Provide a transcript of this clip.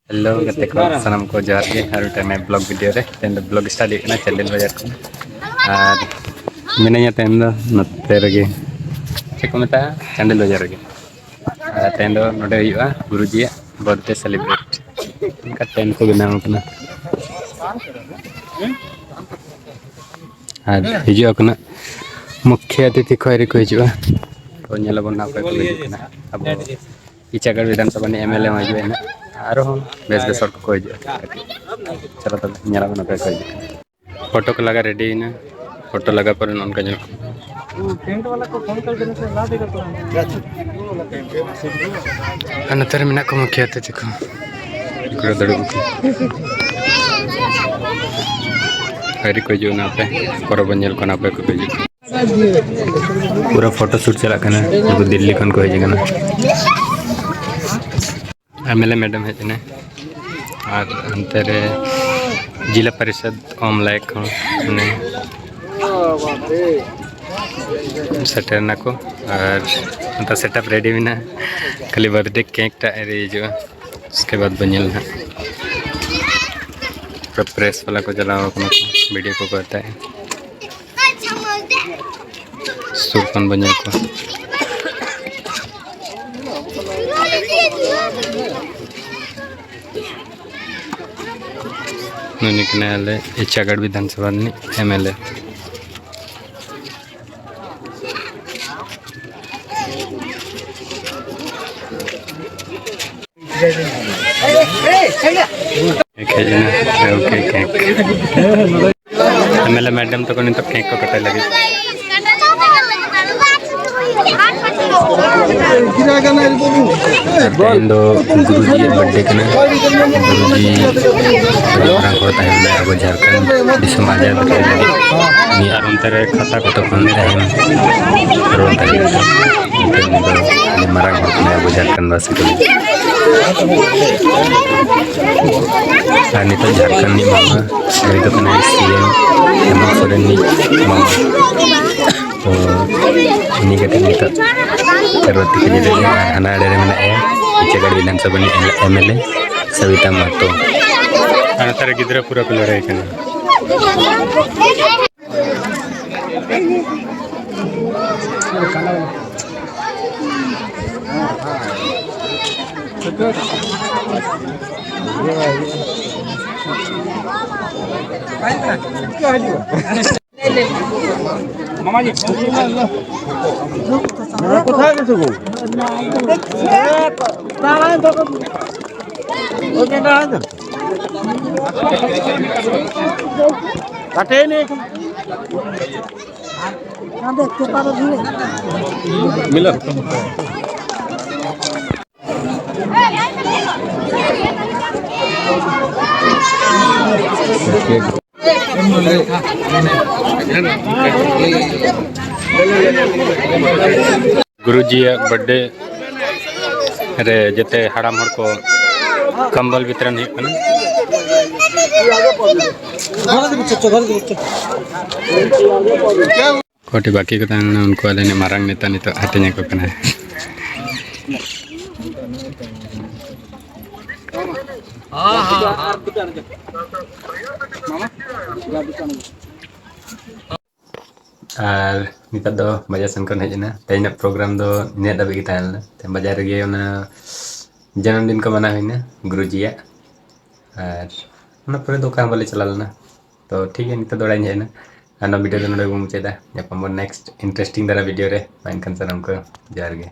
Hello गते को सनम को जोहार के हर टाइम ब्लॉग वीडियो रे तेन ब्लॉग स्टार्ट करना चैनल बाजार को और मिनाया तेन दो नते रगे चे को मता चैनल बाजार रगे तेन दो नोडे हुआ गुरुजी बर्थडे सेलिब्रेट का तेन को बनाव कना और हिजो कना मुख्य अतिथि को हरी को हिजो तो नेलबन ना पे को हिजो अब इचागढ़ विधानसभा ने एमएलए हिजो है ना बेस बेस को हिजो चलो तब नेलबन पे को हिजो फोटो को लगा रेडी ना फोटो लगा पर उनका जो टेंट वाला को फोन कर देने से ला देगा तो अनतर मिना को मुख्य अतिथि को गुरु दड़ु हरी को जो ना पे परबंजल को ना पे को हिजो पूरा फोटो शूट चला करना जो दिल्ली खन को है जगह एमएलए मैडम है जने और अंतर जिला परिषद ओम लायक ने सेटर ना को और अंतर सेटअप रेडी भी ना खाली बर्थडे केक टा रेडी जो उसके बाद बनियल ना प्रेस वाला को चलाओ वीडियो को करता है सुरपन बनियल को निकने इचागढ़ विधानसभा एमएलए एमएलए मैडम तो केक को कटाई लगी दो गुरुजी बर्थडे कना गुरुजी orang kota yang Abu Jarkan di Semaja berada di antara kata kota Pondok Ron tadi mungkin di Marang kota Abu Jarkan Basiku dan itu Jarkan nih mama itu kena SCM emang sudah nih mama ini katanya kita terus kejadian anak dari mana ya Ichagadh Vidhansabha MLA Savita Mahato अनतर गिद्रा पूरा pillar है कने मामा जी কোথায় গেছো গো দাঁড়ায় তো ওকে দাঁড়ায় তো কাটে নে না দেখতে পারো ধীরে মিলন गुरुजी बर्थडे रे जते हड़ाम हड़ को कंबल वितरण कोटी बाकी को उनको वाले मारंग नेता नहीं तो हटने को कना और नित दो बाजार संकन हजना तेना प्रोग्राम दो ने दबे की ताल ते बाजार गे जन्मदिन को मना हुई गुरुजी और पूरे दुकान वाले चला लेना तो ठीक है नित दौड़ा हेना और वीडियो मुचादा नेक्स्ट इंटरेस्टिंग दारा वीडियो रे माइनकन सनम को जार गे।